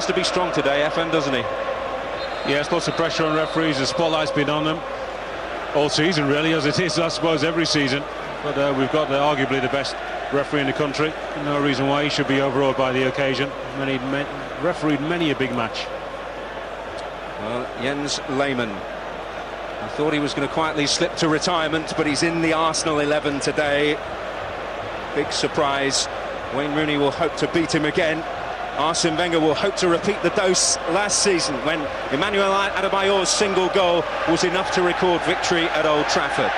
has to be strong today, FN, doesn't he? Yes, lots of pressure on referees. The spotlight's been on them all season, really, as it is, I suppose, every season. But we've got arguably the best referee in the country. No reason why he should be overawed by the occasion. Refereed many a big match. Well, Jens Lehmann, I thought he was going to quietly slip to retirement, but he's in the Arsenal 11 today. Big surprise. Wayne Rooney will hope to beat him again. Arsene Wenger will hope to repeat the dose last season when Emmanuel Adebayor's single goal was enough to record victory at Old Trafford.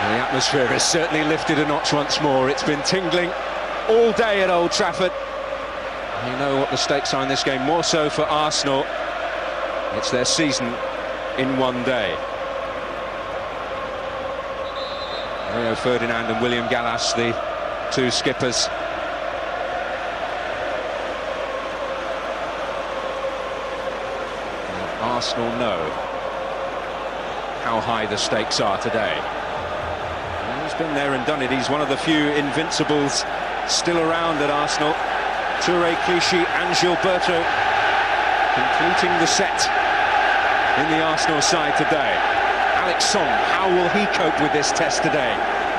And the atmosphere has certainly lifted a notch once more. It's been tingling all day at Old Trafford. You know what the stakes are in this game, more so for Arsenal. It's their season in one day. Rio Ferdinand and William Gallas, the two skippers. And Arsenal know how high the stakes are today. And he's been there and done it. He's one of the few invincibles still around at Arsenal. Toure, Clichy and Gilberto completing the set in the Arsenal side today. Alex Song, how will he cope with this test today?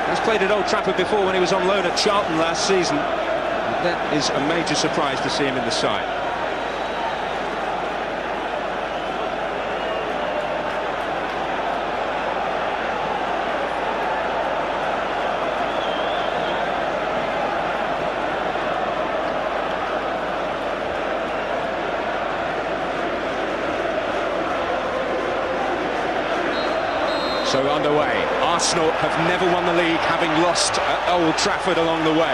He's played at Old Trafford before when he was on loan at Charlton last season. That is a major surprise to see him in the side. So underway, Arsenal have never won the league, having lost at Old Trafford along the way.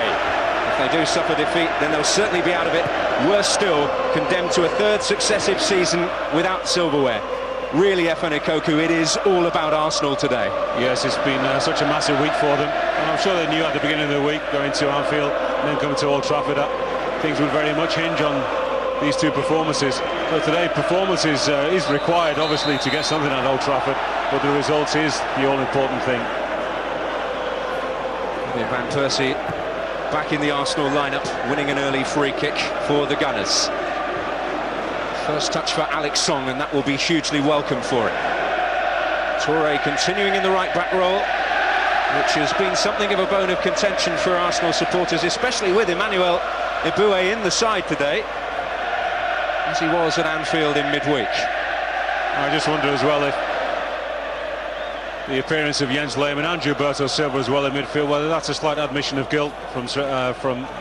If they do suffer defeat, then they'll certainly be out of it. Worse still, condemned to a third successive season without silverware. Really, FN Ikoku, it is all about Arsenal today. Yes, it's been such a massive week for them. And I'm sure they knew at the beginning of the week, going to Anfield and then coming to Old Trafford, that things would very much hinge on these two performances. So today, performance is required, obviously, to get something at Old Trafford, but the result is the all-important thing. Van Persie back in the Arsenal lineup, winning an early free kick for the Gunners. First touch for Alex Song, and that will be hugely welcome for him. Toure continuing in the right-back role, which has been something of a bone of contention for Arsenal supporters, especially with Emmanuel Eboué in the side today, as he was at Anfield in midweek. I just wonder as well if the appearance of Jens Lehmann and Gilberto Silva as well in midfield, whether that's a slight admission of guilt from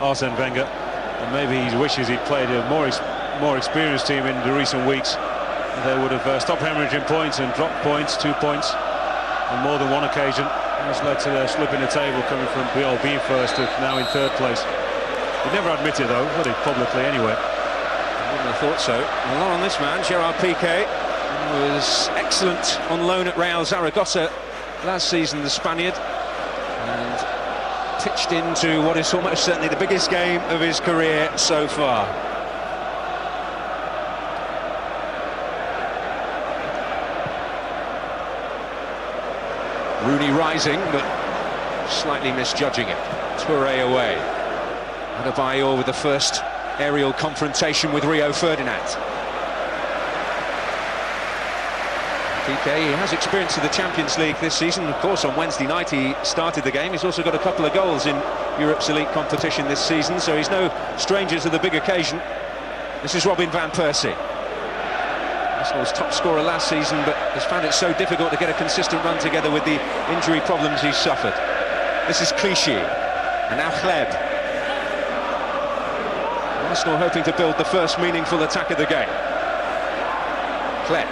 Arsene Wenger, and maybe he wishes he'd played a more experienced team in the recent weeks. They would have stopped hemorrhaging points and dropped points, 2 points on more than one occasion. That's led to their slip in the table, coming from being first to now in third place. He'd never admit it though, would he, publicly anyway? I wouldn't have thought so. A lot on this man, Gerard Piqué, was excellent on loan at Real Zaragoza last season, the Spaniard, and pitched into what is almost certainly the biggest game of his career so far. Rooney rising, but slightly misjudging it. Toure away. Adebayor with the first aerial confrontation with Rio Ferdinand. Piqué, he has experience of the Champions League this season. Of course, on Wednesday night he started the game. He's also got a couple of goals in Europe's elite competition this season, so he's no stranger to the big occasion. This is Robin van Persie. Arsenal's top scorer last season, but has found it so difficult to get a consistent run together with the injury problems he's suffered. This is Clichy, and now Hleb. Arsenal hoping to build the first meaningful attack of the game. Hleb.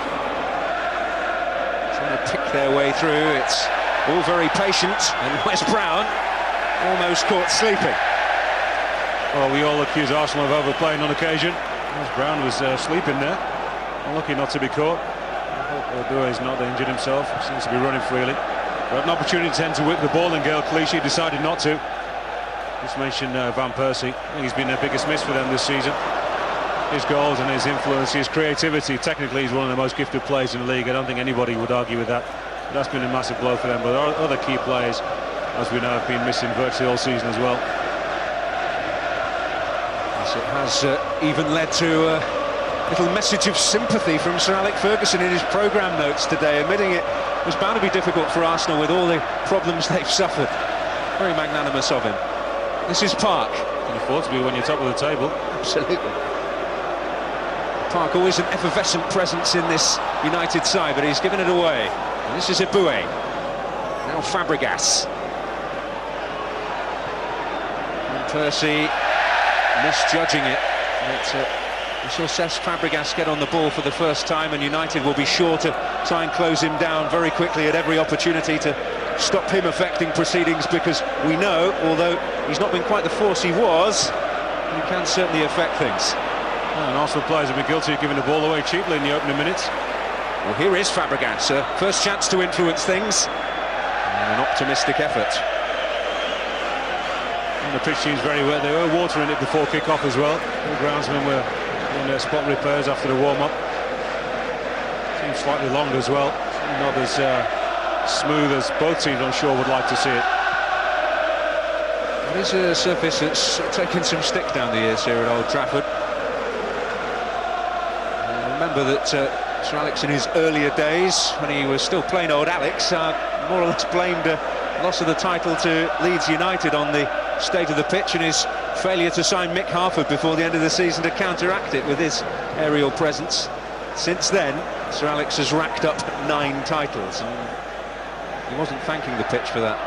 Trying to pick their way through. It's all very patient, and Wes Brown almost caught sleeping. Well, we all accuse Arsenal of overplaying on occasion. Wes Brown was sleeping there. Unlucky not to be caught. I hope Eboué's not injured himself. He seems to be running freely. Got an opportunity to whip the ball, and Gael Clichy decided not to. Just mentioned Van Persie. I think he's been their biggest miss for them this season. His goals and his influence, his creativity. Technically, he's one of the most gifted players in the league. I don't think anybody would argue with that. But that's been a massive blow for them. But other key players, as we know, have been missing virtually all season as well. It has even led to a little message of sympathy from Sir Alex Ferguson in his programme notes today, admitting it was bound to be difficult for Arsenal with all the problems they've suffered. Very magnanimous of him. This is Park. Can afford to be when you're top of the table. Absolutely. Park always an effervescent presence in this United side, but he's given it away. And this is Eboué. Now Fabregas. And Percy misjudging it. We saw Cesc Fabregas get on the ball for the first time, and United will be sure to try and close him down very quickly at every opportunity to stop him affecting proceedings, because we know, although he's not been quite the force he was, he can certainly affect things. And Arsenal players have been guilty of giving the ball away cheaply in the opening minutes. Well, here is Fabregas, first chance to influence things, and an optimistic effort. And the pitch seems very wet. They were watering it before kick-off as well. The groundsmen were doing their spot repairs after the warm-up. Seems slightly long as well, not as smooth as both teams, I'm sure, would like to see it. It is a surface that's taken some stick down the years here at Old Trafford. Remember that Sir Alex in his earlier days, when he was still plain old Alex, more or less blamed loss of the title to Leeds United on the state of the pitch and his failure to sign Mick Harford before the end of the season to counteract it with his aerial presence. Since then, Sir Alex has racked up 9 titles, and he wasn't thanking the pitch for that.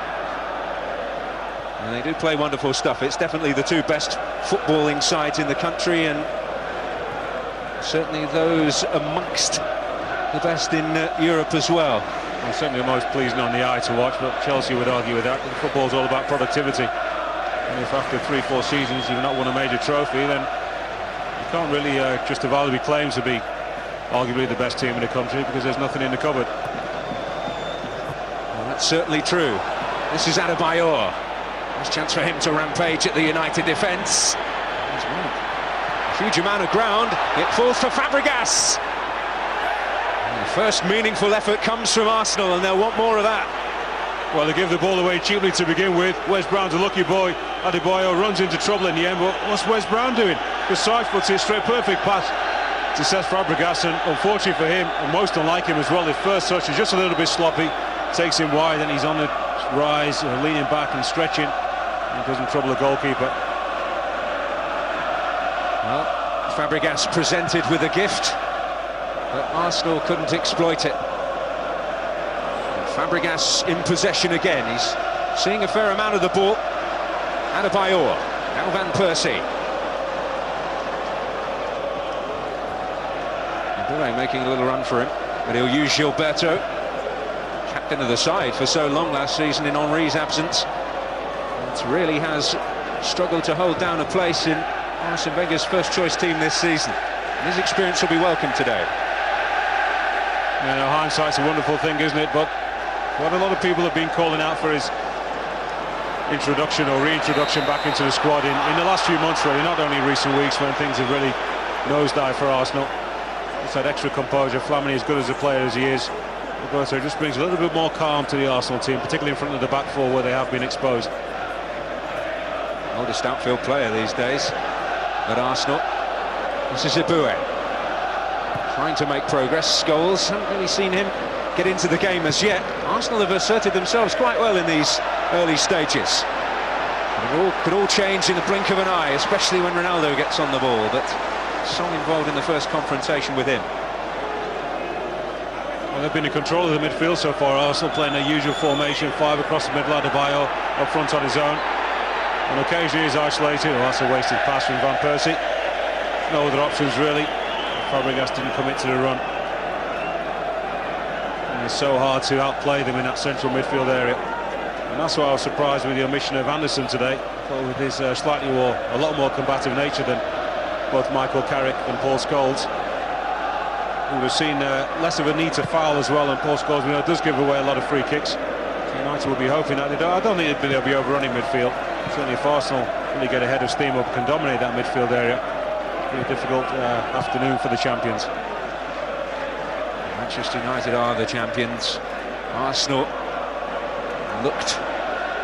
And they do play wonderful stuff. It's definitely the 2 best footballing sides in the country, and certainly those amongst the best in Europe as well. Well, certainly the most pleasing on the eye to watch, but Chelsea would argue with that. Football's all about productivity. And if after 3-4 seasons you've not won a major trophy, then you can't really justify claims to be arguably the best team in the country, because there's nothing in the cupboard. Well, that's certainly true. This is Adebayor. There's a chance for him to rampage at the United defence. A huge amount of ground. It falls for Fabregas. And the first meaningful effort comes from Arsenal, and they'll want more of that. Well, they give the ball away cheaply to begin with. Wes Brown's a lucky boy. Adebayor runs into trouble in the end, but what's Wes Brown doing? The side foot is straight, perfect pass to Cesc Fabregas, and unfortunately for him, and most unlike him as well, his first touch is just a little bit sloppy, takes him wide, and he's on the rise, leaning back and stretching, and doesn't trouble the goalkeeper. Well, Fabregas presented with a gift, but Arsenal couldn't exploit it. And Fabregas in possession again. He's seeing a fair amount of the ball. Adebayor, now Van Persie. Eboué making a little run for him, but he'll use Gilberto, captain of the side for so long last season in Henry's absence. It really has struggled to hold down a place in Arsene Wenger's first-choice team this season. And his experience will be welcome today. You know, hindsight's a wonderful thing, isn't it? But what a lot of people have been calling out for his introduction or reintroduction back into the squad in the last few months, really, not only recent weeks when things have really nosedived for Arsenal. It's that extra composure. Flamini, as good as a player as he is, Roberto just brings a little bit more calm to the Arsenal team, particularly in front of the back four where they have been exposed. Oldest outfield player these days at Arsenal. This is Eboué, trying to make progress. Scholes, haven't really seen him get into the game as yet. Arsenal have asserted themselves quite well in these early stages. And it could all change in the blink of an eye, especially when Ronaldo gets on the ball, but Son involved in the first confrontation with him. Well, they've been in control of the midfield so far. Arsenal playing their usual formation, 5 across the middle. Adebayor up front on his own, and occasionally he's isolated. Oh, that's a wasted pass from Van Persie. No other options really. Fabregas didn't commit to the run. And it's so hard to outplay them in that central midfield area. And that's why I was surprised with the omission of Anderson today. I thought with his a lot more combative nature than both Michael Carrick and Paul Scholes. We've seen less of a need to foul as well, and Paul Scholes, you know, does give away a lot of free kicks. So United will be hoping that I don't think they'll be overrunning midfield. Certainly if Arsenal really get ahead of steam up, can dominate that midfield area. It'll be a difficult afternoon for the champions. Manchester United are the champions. Arsenal looked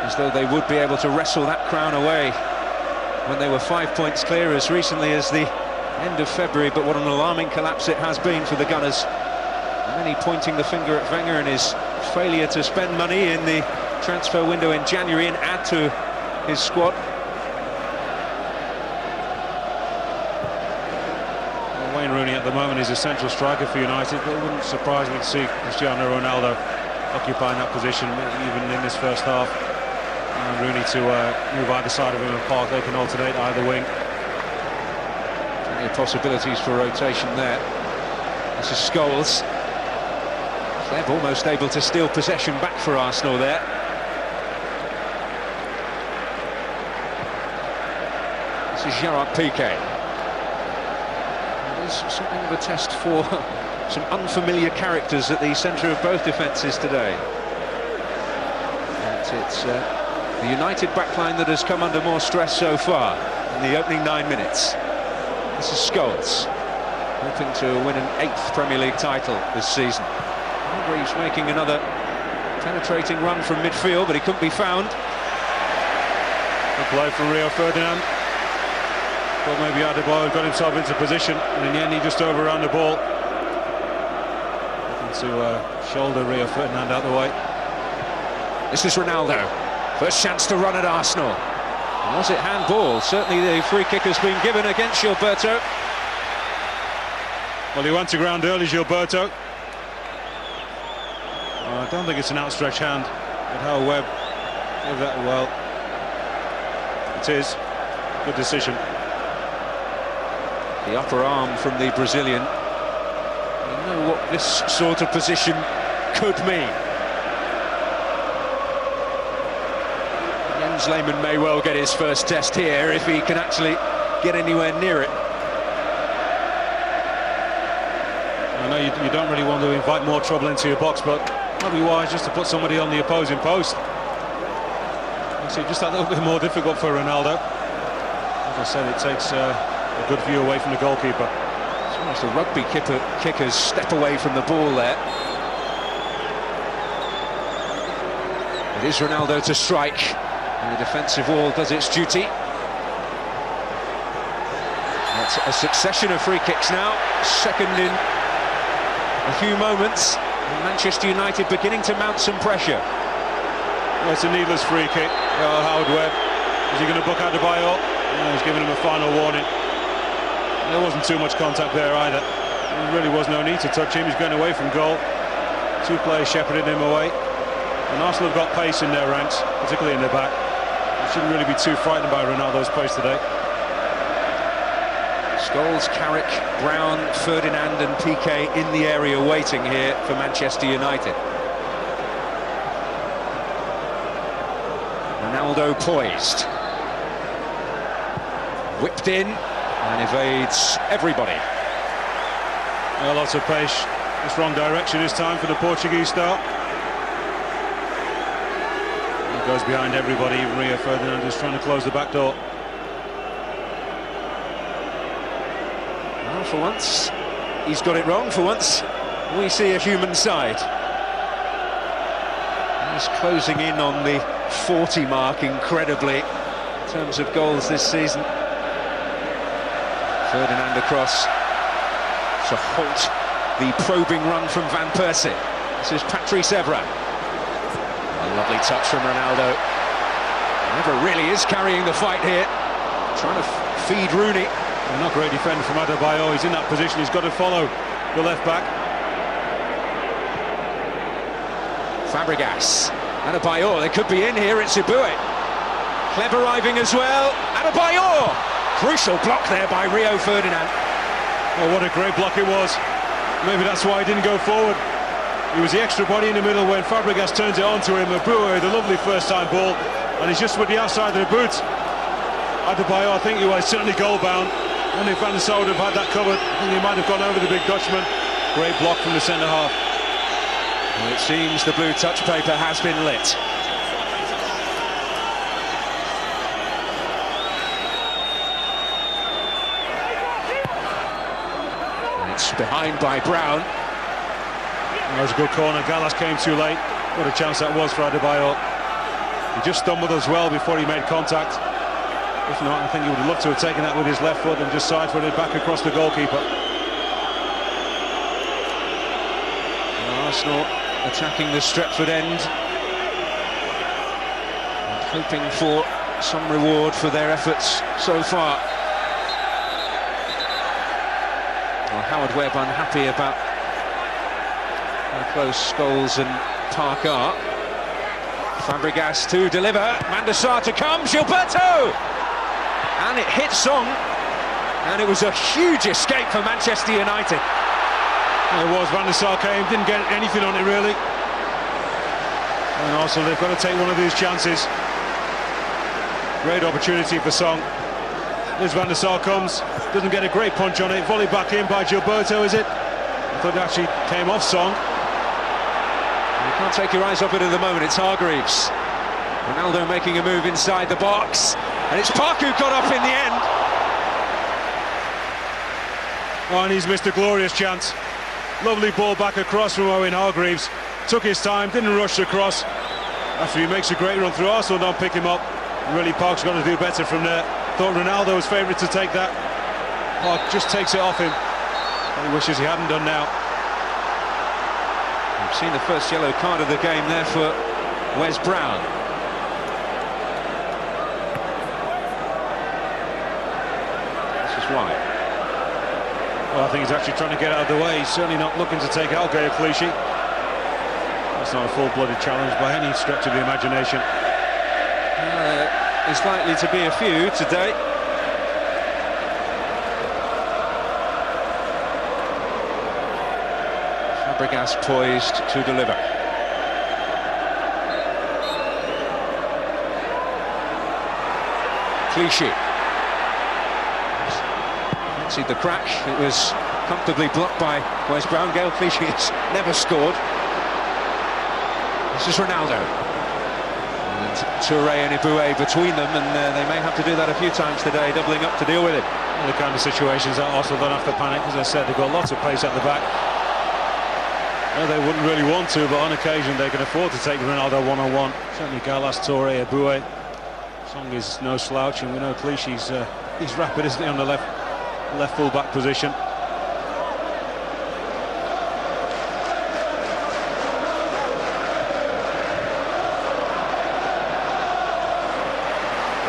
as though they would be able to wrestle that crown away when they were 5 points clear as recently as the end of February, but what an alarming collapse it has been for the Gunners. Many pointing the finger at Wenger and his failure to spend money in the transfer window in January and add to his squad. Well, Wayne Rooney at the moment is a central striker for United, but it wouldn't surprise me to see Cristiano Ronaldo occupying that position even in this first half. And Rooney to move either side of him and Park. They can alternate either wing. Plenty of possibilities for rotation there. This is Scholes. They're almost able to steal possession back for Arsenal there. This is Gerard Piqué. There's something of a test for some unfamiliar characters at the centre of both defences today. And it's the United backline that has come under more stress so far in the opening 9 minutes. This is Scholes, hoping to win an 8th Premier League title this season. He's making another penetrating run from midfield, but he couldn't be found. Good play from Rio Ferdinand. Thought maybe Adebayo got himself into position, and in the end he just overran the ball. Looking to shoulder Rio Ferdinand out the way. This is Ronaldo. First chance to run at Arsenal. Was it handball? Certainly the free kick has been given against Gilberto. Well, he went to ground early, Gilberto. I don't think it's an outstretched hand, but how Webb gave that well. It is. Good decision. The upper arm from the Brazilian. You know what this sort of position could mean. Jens Lehmann may well get his first test here if he can actually get anywhere near it. I know you don't really want to invite more trouble into your box, but might be wise just to put somebody on the opposing post. Makes it just that little bit more difficult for Ronaldo. As I said, it takes a good view away from the goalkeeper. It's almost a rugby kicker's step away from the ball there. It is Ronaldo to strike, and the defensive wall does its duty. That's a succession of free kicks now, second in a few moments. Manchester United beginning to mount some pressure. Well, it's a needless free kick. Howard Webb, is he going to book Adebayo? No, he's giving him a final warning. There wasn't too much contact there either. There really was no need to touch him. He's going away from goal. Two players shepherding him away. And Arsenal have got pace in their ranks, particularly in the back. They shouldn't really be too frightened by Ronaldo's pace today. Scholes, Carrick, Brown, Ferdinand and Piqué in the area waiting here for Manchester United. Ronaldo poised. Whipped in and evades everybody. Well, lots of pace. It's wrong direction this time for the Portuguese star. He goes behind everybody. Rio Ferdinand is trying to close the back door. For once, he's got it wrong. For once, we see a human side. He's closing in on the 40 mark, incredibly, in terms of goals this season. Ferdinand across to halt the probing run from Van Persie. This is Patrice Evra. A lovely touch from Ronaldo. Never really is carrying the fight here, trying to feed Rooney. Not great defender from Adebayo. He's in that position. He's got to follow the left back. Fabregas. Adebayo. They could be in here. It's Ibue. Clever arriving as well. Adebayo. Crucial block there by Rio Ferdinand. Oh, what a great block it was. Maybe that's why he didn't go forward. He was the extra body in the middle when Fabregas turns it onto him. Ibue, the lovely first-time ball, and he's just with the outside of the boot. Adebayo, I think he was certainly goal-bound. And if Van der Sar would have had that covered, I think he might have gone over the big Dutchman. Great block from the centre-half. Well, it seems the blue touch paper has been lit. And it's behind by Brown. That was a good corner. Gallas came too late. What a chance that was for Adebayo. He just stumbled as well before he made contact. If not, I think he would have loved to have taken that with his left foot and just side-footed back across the goalkeeper. And Arsenal attacking the Stretford end, and hoping for some reward for their efforts so far. Well, Howard Webb unhappy about how close Scholes and Park are. Fabregas to deliver, Van der Sar to come, Gilberto! And it hit Song, and it was a huge escape for Manchester United. It was, Van der Sar came, didn't get anything on it really. And also they've got to take one of these chances. Great opportunity for Song. As Van der Sar comes, doesn't get a great punch on it, volley back in by Gilberto, is it? I thought it actually came off Song. You can't take your eyes off it at the moment, it's Hargreaves. Ronaldo making a move inside the box, and it's Park who got up in the end. Oh, and he's missed a glorious chance. Lovely ball back across from Owen Hargreaves. Took his time, didn't rush across. After he makes a great run through, Arsenal don't pick him up. Really, Park's got to do better from there. Thought Ronaldo was favourite to take that. Park just takes it off him. He wishes he hadn't done now. We've seen the first yellow card of the game there for Wes Brown. This is why. Well, I think he's actually trying to get out of the way. He's certainly not looking to take out Gaël Clichy. That's not a full-blooded challenge by any stretch of the imagination. There's likely to be a few today. Fabregas poised to deliver. Clichy. Fancied the crack. It was comfortably blocked by Wes Brown. Gaël Clichy has never scored. This is Ronaldo. And Touré and Iboué between them, and they may have to do that a few times today, doubling up to deal with it. The kind of situations that Arsenal don't have to panic. As I said, they've got lots of pace at the back. Well, they wouldn't really want to, but on occasion they can afford to take Ronaldo one-on-one. Certainly Gallas, Touré, Iboué. Song is no slouch, and we know Clichy's he's rapid, isn't he, on the left full-back position.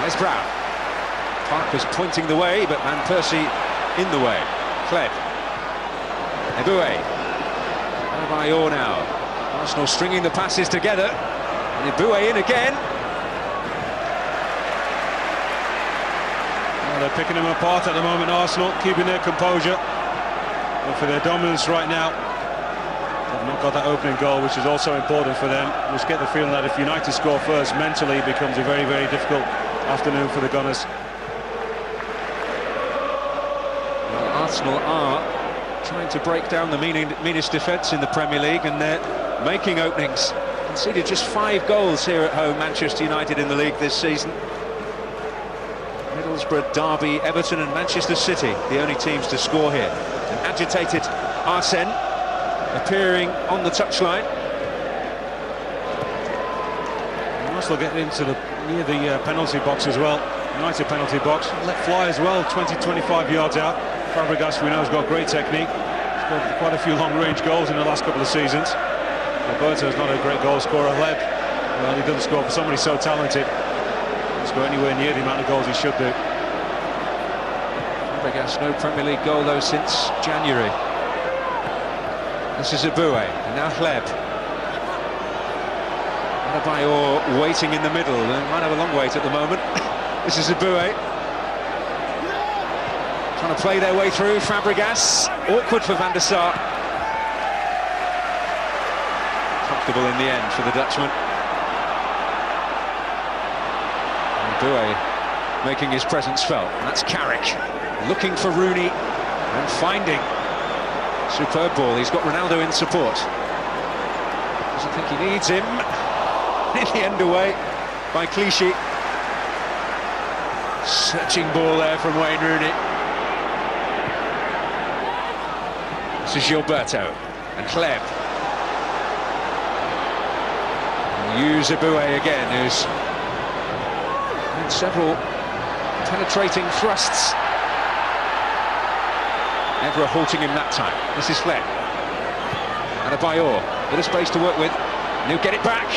Wes Brown. Park was pointing the way, but Van Persie in the way. Kleb. Iboué. Adebayor now. Arsenal stringing the passes together. And Iboué in again. Well, they're picking them apart at the moment, Arsenal, keeping their composure. But for their dominance right now, they've not got that opening goal, which is also important for them. Just get the feeling that if United score first, mentally it becomes a very, very difficult afternoon for the Gunners. Well, Arsenal are trying to break down the meanest defence in the Premier League, and they're making openings. Conceded just 5 goals here at home, Manchester United in the league this season. Middlesbrough, Derby, Everton and Manchester City, the only teams to score here. An agitated Arsene appearing on the touchline. Arsenal getting into near the penalty box as well. United penalty box, let fly as well, 20-25 yards out. Fabregas, we know, has got great technique. He's got quite a few long-range goals in the last couple of seasons. Roberto's not a great goal scorer. Leb, well, he doesn't score for somebody so talented. He doesn't score anywhere near the amount of goals he should do. Fabregas, no Premier League goal though since January. This is Iboué, and now Kleb. Adebayor waiting in the middle, they might have a long wait at the moment. This is Iboué. Trying to play their way through, Fabregas. Awkward for Van der Sar. Comfortable in the end for the Dutchman. Iboué making his presence felt. And that's Carrick looking for Rooney and finding. Superb ball, he's got Ronaldo in support. Doesn't think he needs him. In the end away by Clichy. Searching ball there from Wayne Rooney. This is Gilberto and Kleb. And use Iboué again, who's had several Penetrating thrusts. Evra halting him that time. This is Fled. And a Bayor. Bit of space to work with. And he'll get it back.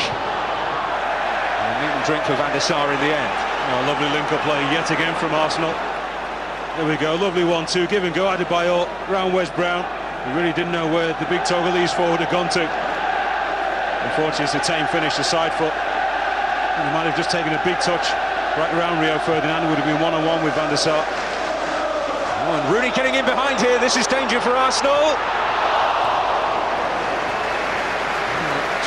And a meat and drink for Van der Sar in the end. Oh, lovely link-up play yet again from Arsenal. There we go, lovely 1-2, give and go, Adebayor, round Wes Brown. He really didn't know where the big Togolese forward had gone to. Unfortunately, it's a tame finish, a side foot. And he might have just taken a big touch right around Rio Ferdinand. Would have been one-on-one with Van der Sar. Oh, and Rooney getting in behind here. This is danger for Arsenal.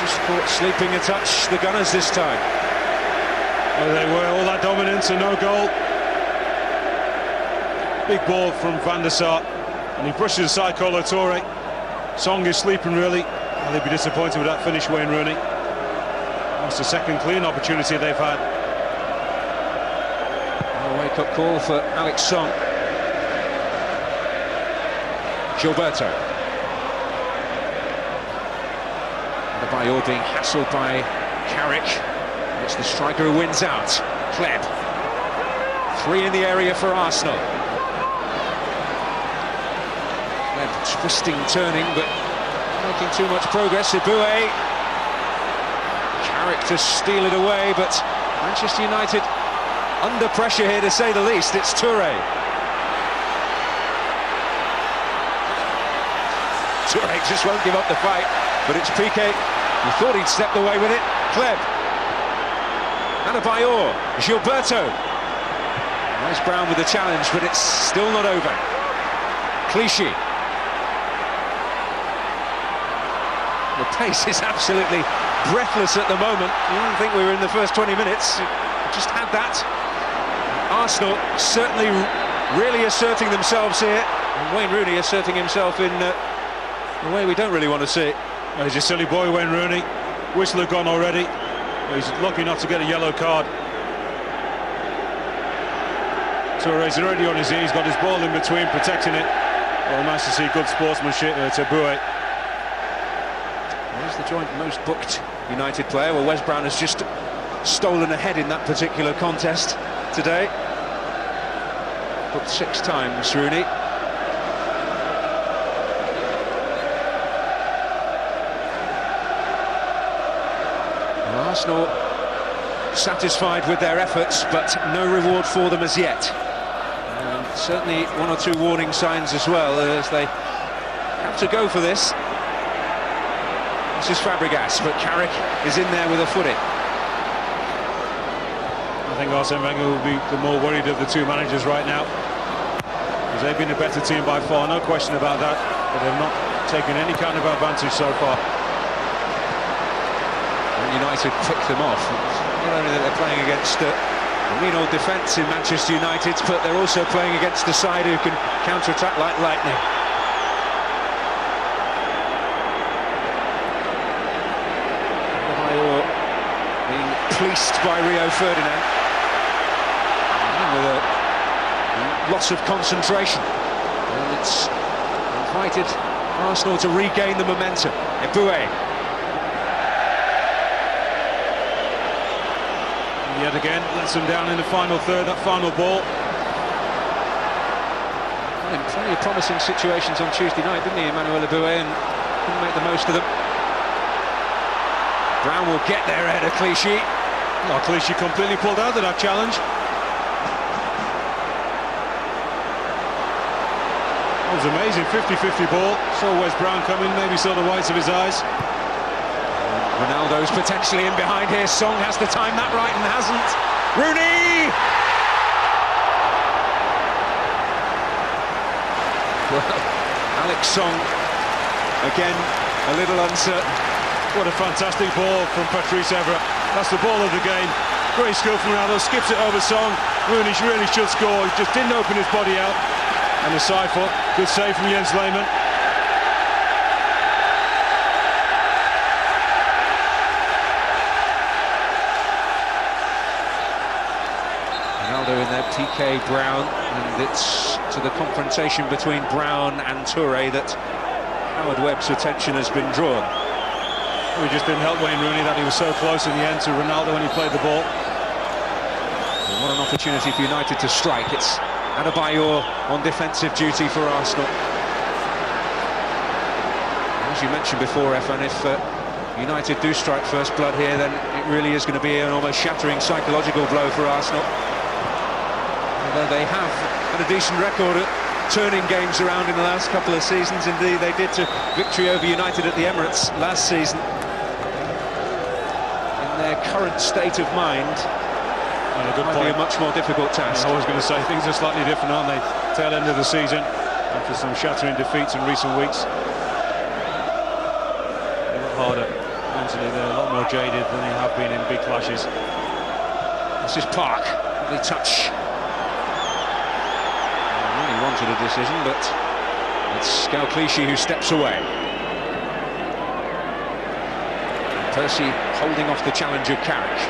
Just caught sleeping a touch, the Gunners this time. There they were, all that dominance and no goal. Big ball from Van der Sar, and he brushes aside Kolo Touré. Song is sleeping really, and they'd be disappointed with that finish, Wayne Rooney. That's the second clean opportunity they've had. A wake-up call for Alex Song. Gilberto. And Bayor being hassled by Carrick. It's the striker who wins out. Kleb. 3 in the area for Arsenal. Kleb twisting, turning, but making too much progress. Ibue. Carrick to steal it away, but Manchester United under pressure here, to say the least. It's Touré. Touré just won't give up the fight, but it's Piqué. He thought he'd stepped away with it. Kleb. Adebayor, Gilberto. Wes Brown with the challenge, but it's still not over. Clichy. The pace is absolutely breathless at the moment. You didn't think we were in the first 20 minutes. Just had that. Arsenal certainly really asserting themselves here. And Wayne Rooney asserting himself in the way we don't really want to see it. He's a silly boy, Wayne Rooney. Whistler gone already. He's lucky not to get a yellow card. Touré's already on his knees, got his ball in between, protecting it. Well, nice to see good sportsmanship to Boué. There's the joint most booked United player. Well, Wes Brown has just stolen ahead in that particular contest today. Booked 6 times, Rooney. Arsenal satisfied with their efforts, but no reward for them as yet. And certainly 1 or 2 warning signs as well, as they have to go for this. This is Fabregas, but Carrick is in there with a foot in. I think Arsene Wenger will be the more worried of the 2 managers right now, because they've been a better team by far, no question about that, but they've not taken any kind of advantage so far. United picked them off. Not only that they're playing against a mean old defence in Manchester United, but they're also playing against a side who can counter-attack like lightning. Being fleeced by Rio Ferdinand. And with a loss of concentration. And it's invited Arsenal to regain the momentum. Ibue. Yet again, lets them down in the final third, that final ball. Plenty of promising situations on Tuesday night, didn't he, Emmanuel Ibue, and couldn't make the most of them. Brown will get there ahead of Clichy. Oh, Clichy completely pulled out of that challenge. That was amazing, 50-50 ball. Saw Wes Brown coming, maybe saw the whites of his eyes. Ronaldo's potentially in behind here. Song has to time that right and hasn't. Rooney! Well, Alex Song, again, a little uncertain. What a fantastic ball from Patrice Evra. That's the ball of the game. Great skill from Ronaldo, skips it over Song. Rooney really should score, he just didn't open his body out. And the side foot, good save from Jens Lehmann. In there, Piqué, Brown, and it's to the confrontation between Brown and Touré that Howard Webb's attention has been drawn. It just didn't help Wayne Rooney that he was so close in the end to Ronaldo when he played the ball. What an opportunity for United to strike. It's Adebayor on defensive duty for Arsenal. As you mentioned before, Efan, if United do strike first blood here, then it really is going to be an almost shattering psychological blow for Arsenal. Although they have had a decent record at turning games around in the last couple of seasons. Indeed, they did to victory over United at the Emirates last season. In their current state of mind, it might be a much more difficult task. I was going to say, things are slightly different, aren't they? Tail end of the season, after some shattering defeats in recent weeks. A lot harder. Mentally, they're a lot more jaded than they have been in big clashes. This is Park. Lovely touch. Really wanted a decision, but it's Clichy who steps away. Percy holding off the challenge of Carrick.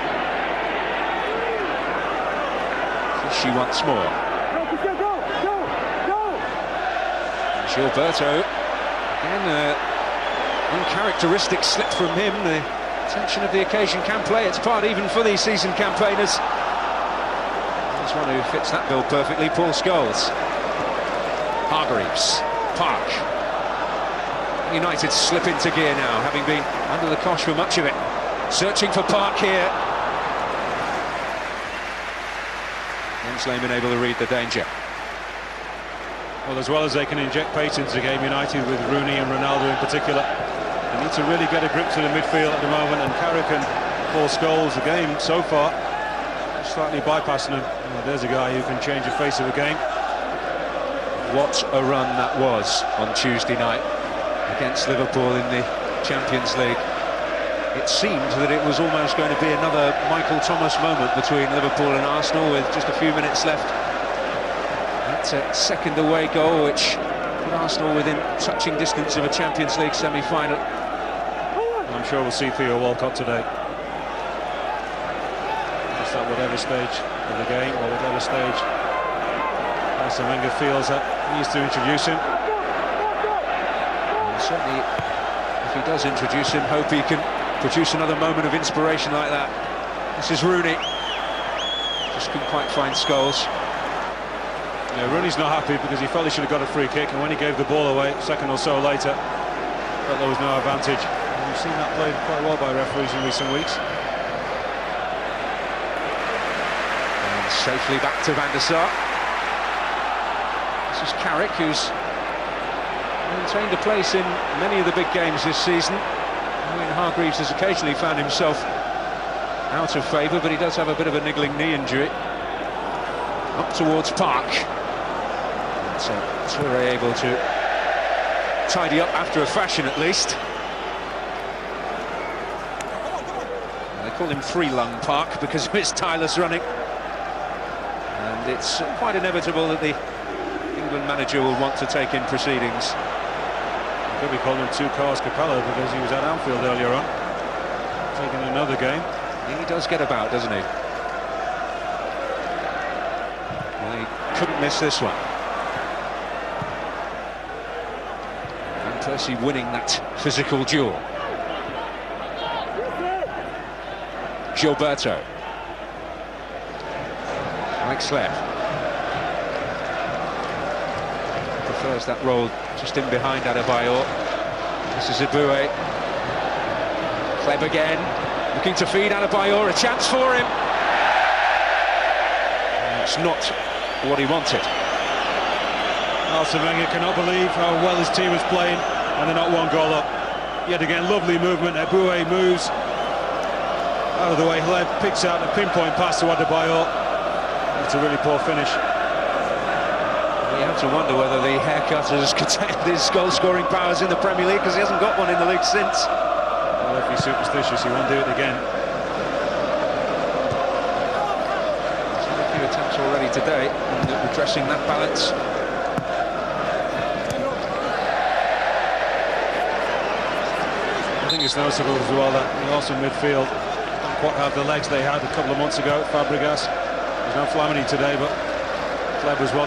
Clichy once more. Gilberto. Again, uncharacteristic slip from him. The tension of the occasion can play its part even for these seasoned campaigners. There's one who fits that bill perfectly, Paul Scholes. Hargreaves, Park. United slip into gear now, having been under the cosh for much of it. Searching for Park here. Jens Lehmann able to read the danger. Well, as well as they can inject pace into the game, United, with Rooney and Ronaldo in particular, they need to really get a grip to the midfield at the moment, and Carrick and Paul Scholes, the game so far, slightly bypassing them. Well, there's a guy who can change the face of a game. What a run that was on Tuesday night against Liverpool in the Champions League. It seemed that it was almost going to be another Michael Thomas moment between Liverpool and Arsenal, with just a few minutes left. That's a second away goal which put Arsenal within touching distance of a Champions League semi-final. I'm sure we'll see Theo Walcott today. Just at whatever stage of the game, or whatever stage Arsene Wenger feels that he needs to introduce him. And certainly, if he does introduce him, hope he can produce another moment of inspiration like that. This is Rooney. Just couldn't quite find Scholes. Yeah, Rooney's not happy because he felt he should have got a free kick, and when he gave the ball away a second or so later, felt there was no advantage. And we've seen that played quite well by referees in recent weeks. And safely back to Van der Sar. This is Carrick, who's maintained a place in many of the big games this season. I mean, Hargreaves has occasionally found himself out of favour, but he does have a bit of a niggling knee injury. Up towards Park. So Toure able to tidy up after a fashion, at least. They call him three-lung Park because of his tireless running. And it's quite inevitable that the England manager will want to take in proceedings. Could be calling him two cars Capello because he was at Anfield earlier on, taking another game. He does get about, doesn't he? Well, he couldn't miss this one. Van Persie winning that physical duel. Gilberto. Alex left. Prefers that role just in behind Adebayor. This is Ibue. Kleb again, looking to feed Adebayor, a chance for him. It's not what he wanted. Arsene Wenger cannot believe how well his team is playing, and they're not one goal up. Yet again, lovely movement. Ibue moves out of the way. Kleb picks out a pinpoint pass to Adebayor. It's a really poor finish. You have to wonder whether the haircut has curtailed his goal-scoring powers in the Premier League, because he hasn't got one in the league since. Well, if he's superstitious, he won't do it again. There's been a few attempts already today at redressing that balance. I think it's noticeable as well that the Arsenal midfield don't quite have the legs they had a couple of months ago at Fabregas. There's no Flamini today, but Kleb was well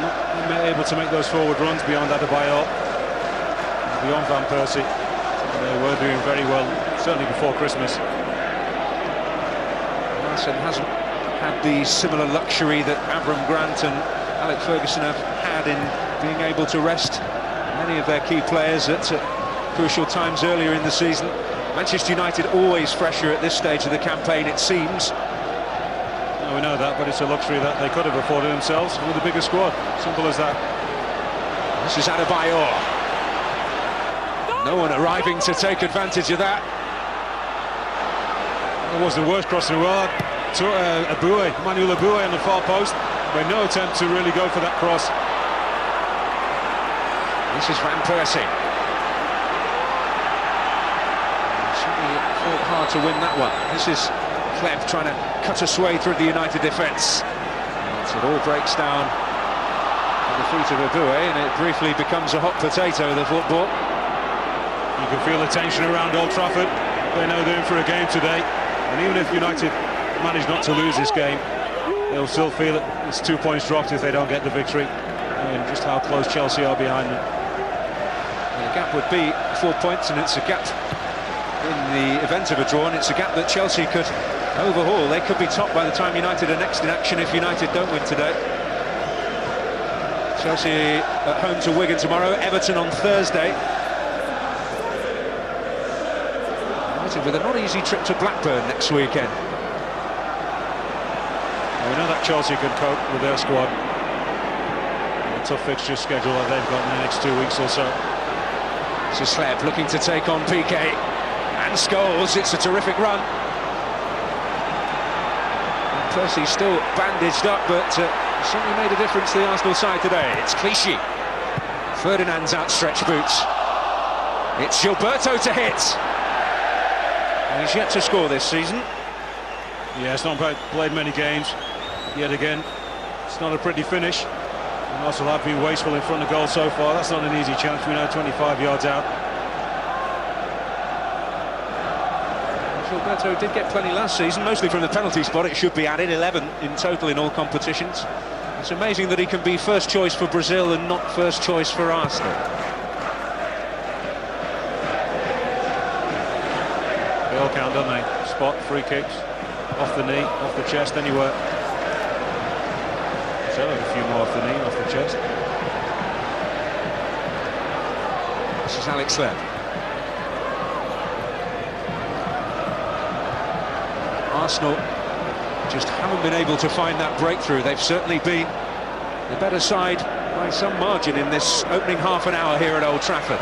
able to make those forward runs beyond Adebayor, beyond Van Persie. They were doing very well, certainly before Christmas. Arsene hasn't had the similar luxury that Avram Grant and Alec Ferguson have had in being able to rest many of their key players at crucial times earlier in the season. Manchester United always fresher at this stage of the campaign, it seems. No, we know that, but it's a luxury that they could have afforded themselves with a bigger squad. Simple as that. This is Adebayor. No one arriving to take advantage of that. It was the worst cross in the world. Emmanuel Aboué on the far post, but no attempt to really go for that cross. This is Van Persie. Certainly fought hard to win that one. This is Kleb trying to cut a sway through the United defence. It all breaks down at the feet of Aboué, and it briefly becomes a hot potato, the football. You can feel the tension around Old Trafford. They know they're in for a game today, and even if United manage not to lose this game, they'll still feel it. It's 2 points dropped if they don't get the victory, and just how close Chelsea are behind them. The gap would be 4 points, and it's a gap in the event of a draw, and it's a gap that Chelsea could overhaul. They could be top by the time United are next in action if United don't win today. Chelsea at home to Wigan tomorrow, Everton on Thursday. United with a not easy trip to Blackburn next weekend. Well, we know that Chelsea can cope with their squad. A tough fixture schedule that they've got in the next 2 weeks or so. This is Sleb looking to take on PK, and Scholes. It's a terrific run. And Percy's still bandaged up, but certainly made a difference to the Arsenal side today. It's Clichy. Ferdinand's outstretched boots. It's Gilberto to hit. And he's yet to score this season. Yeah, it's not played many games. Yet again, it's not a pretty finish. And Arsenal have been wasteful in front of goal so far. That's not an easy chance. We know 25 yards out. Gilberto did get plenty last season, mostly from the penalty spot. It should be added, 11 in total in all competitions. It's amazing that he can be first choice for Brazil and not first choice for Arsenal. They all count, don't they? Spot, free kicks, off the knee, off the chest, anywhere. So a few more off the knee, off the chest. This is Alex Sleb. Arsenal just haven't been able to find that breakthrough. They've certainly been the better side by some margin in this opening half an hour here at Old Trafford.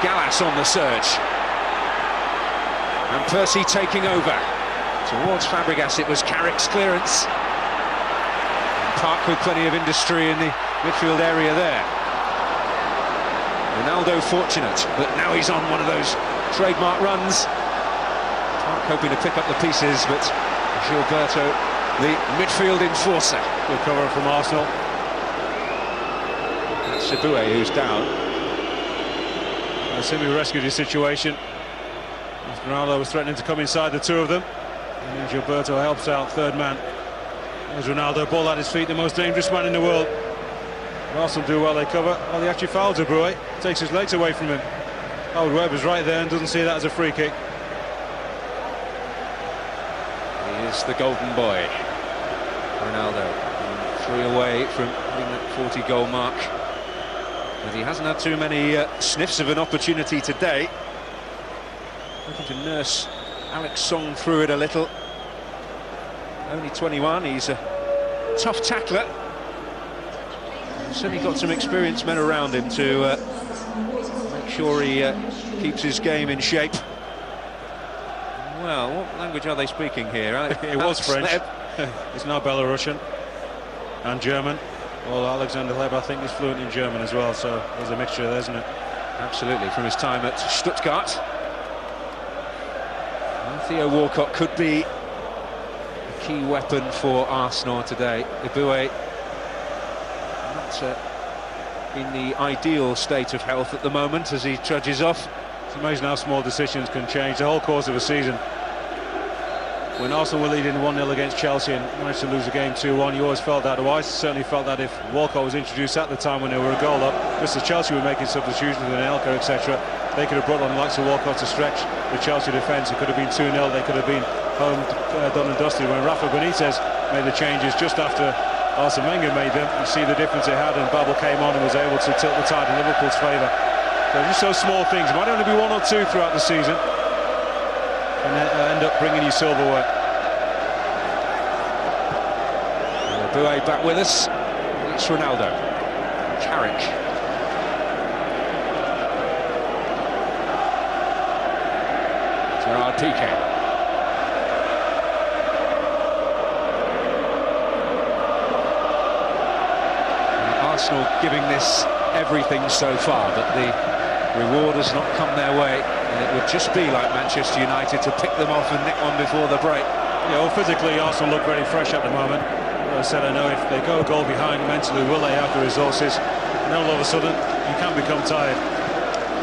Gallas on the surge. And Percy taking over. Towards Fabregas, it was Carrick's clearance. And Park with plenty of industry in the midfield area there. Ronaldo fortunate, but now he's on one of those trademark runs. Park hoping to pick up the pieces, but Gilberto, the midfield enforcer. Good cover from Arsenal. That's Aboué who's down. Simi rescued his situation. Ronaldo was threatening to come inside the two of them, and then Gilberto helps out, third man. There's Ronaldo, ball at his feet, the most dangerous man in the world. Arsenal do well, they cover. Oh, they actually fouled Aboué, takes his legs away from him. Howard Webber's right there and doesn't see that as a free kick. He is the golden boy, Ronaldo. 3 away from hitting that 40-goal mark. But he hasn't had too many sniffs of an opportunity today. Looking to nurse Alex Song through it a little. Only 21, he's a tough tackler. He's certainly got some experienced men around him to make sure he keeps his game in shape. Well, what language are they speaking here? It was French. It's now Belarusian and German. Well, Alexander Hleb, I think, is fluent in German as well, so there's a mixture there, isn't it? Absolutely, from his time at Stuttgart. And Theo Walcott could be a key weapon for Arsenal today. Aboué not in the ideal state of health at the moment as he trudges off. It's amazing how small decisions can change the whole course of a season. When Arsenal were leading 1-0 against Chelsea and managed to lose the game 2-1, you always felt that. I certainly felt that if Walcott was introduced at the time when they were a goal up, just as Chelsea were making substitutions with Anelka, etc., They could have brought on the likes of Walcott to stretch the Chelsea defence. It could have been 2-0. They could have been home done and dusted. When Rafa Benitez made the changes just after Arsene Wenger made them, you see the difference it had, and Babel came on and was able to tilt the tide in Liverpool's favour. So just those small things. It might only be 1 or 2 throughout the season, and then end up bringing you silverware. Boué back with us. It's Ronaldo. Carrick. Gerard Piqué. Arsenal giving this everything so far, but the reward has not come their way, and it would just be like Manchester United to pick them off and nick one before the break. Yeah, well, physically Arsenal look very fresh at the moment. As I said, I know if they go a goal behind, mentally will they have the resources, and then all of a sudden you can become tired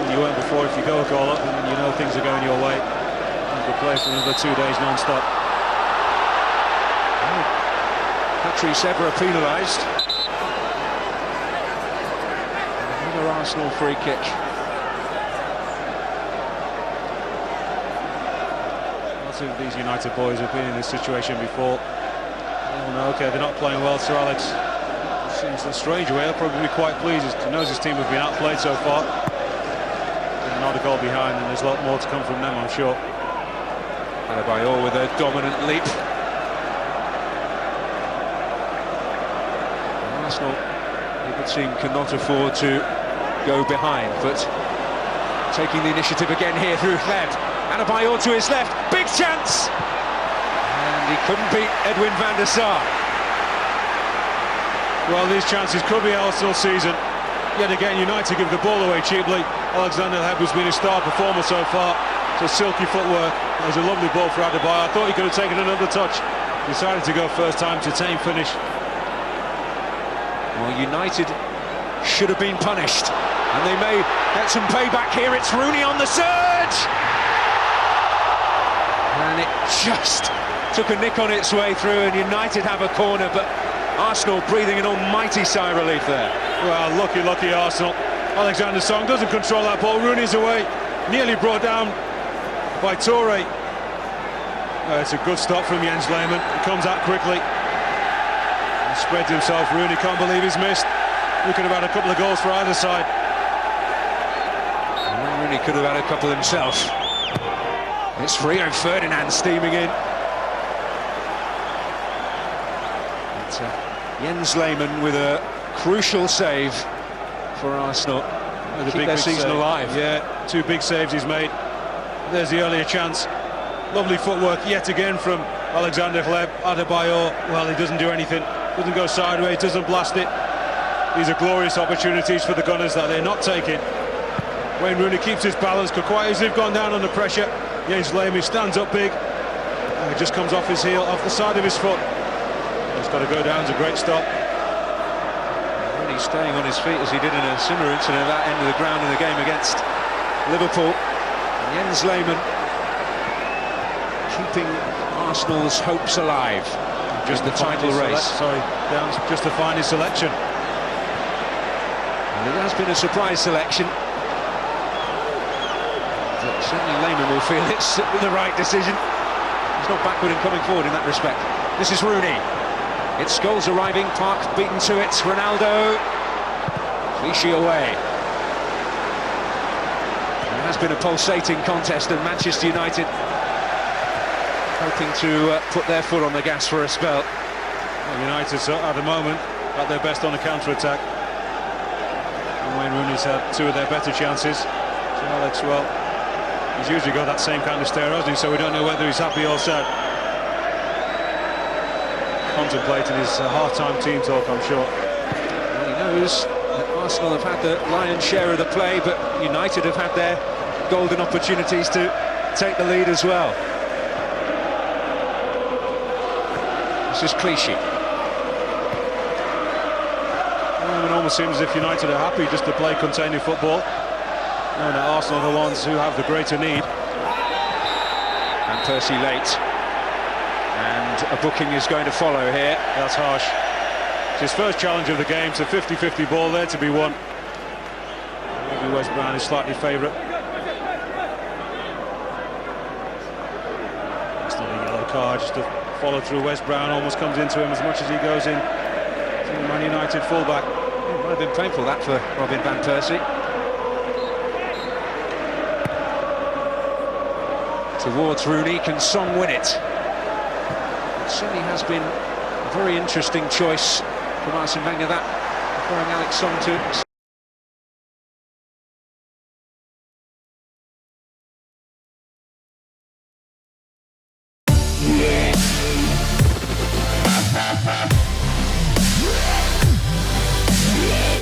when you weren't before. If you go a goal up and you know things are going your way, you could play for another 2 days non-stop. Patrice Evra penalised. Another Arsenal free kick. Lots of these United boys have been in this situation before. They all know, okay, they're not playing well, Sir Alex. It seems in a strange way, he'll probably be quite pleased. He knows his team have been outplayed so far. They're not a goal behind, and there's a lot more to come from them, I'm sure. Adebayor with a dominant leap. Arsenal, it would seem, cannot afford to go behind, but taking the initiative again here through left. Adebayor to his left, big chance! And he couldn't beat Edwin van der Sar. Well, these chances could be Arsenal's season. Yet again, United give the ball away cheaply. Alexander Hleb has been a star performer so far. So silky footwork. There's a lovely ball for Adebayor. I thought he could have taken another touch. Decided to go first time to tame finish. Well, United should have been punished, and they may get some payback here. It's Rooney on the surge! And it just took a nick on its way through, and United have a corner, but Arsenal breathing an almighty sigh of relief there. Well, lucky Arsenal. Alexander Song doesn't control that ball. Rooney's away, nearly brought down by Toure. It's a good stop from Jens Lehmann. He comes out quickly and spreads himself. Rooney can't believe he's missed. We could have had a couple of goals for either side. Well, Rooney could have had a couple himself. It's Rio Ferdinand steaming in. It's Jens Lehmann with a crucial save for Arsenal. The keep their season alive. Yeah, 2 big saves he's made. There's the earlier chance. Lovely footwork yet again from Alexander Hleb. Adebayor, well, he doesn't do anything. Doesn't go sideways, doesn't blast it. These are glorious opportunities for the Gunners that they're not taking. Wayne Rooney keeps his balance, could quite easily have gone down under pressure. Jens Lehmann stands up big. It just comes off his heel, off the side of his foot. He's got to go down, it's a great stop. Rooney staying on his feet as he did in a similar incident at that end of the ground in the game against Liverpool. Jens Lehmann keeping Arsenal's hopes alive. Just the title race. Just to find his selection. And it has been a surprise selection. But certainly Lehmann will feel it's the right decision. He's not backward in coming forward in that respect. This is Rooney. It's Scholes arriving, Park beaten to it. Ronaldo. Clichy away. It has been a pulsating contest, and Manchester United hoping to put their foot on the gas for a spell. Well, United at the moment at their best on the counter-attack. And Wayne Rooney's had 2 of their better chances. So Alex, well, he's usually got that same kind of stare, hasn't he? So we don't know whether he's happy or sad. Contemplating his half-time team talk, I'm sure. Well, he knows that Arsenal have had the lion's share of the play, but United have had their golden opportunities to take the lead as well. This is Clichy. Well, it almost seems as if United are happy just to play containing football, knowing that Arsenal are the ones who have the greater need. And Percy late. And a booking is going to follow here. That's harsh. It's his first challenge of the game. It's a 50-50 ball there to be won. Maybe West Brown is slightly favourite. card, just to follow through. Wes Brown almost comes into him as much as he goes in to the Man United fullback. It might have been painful, that, for Robin van Persie. Towards Rooney, can Song win it? It certainly has been a very interesting choice from Arsene Wenger, that preferring Alex Song to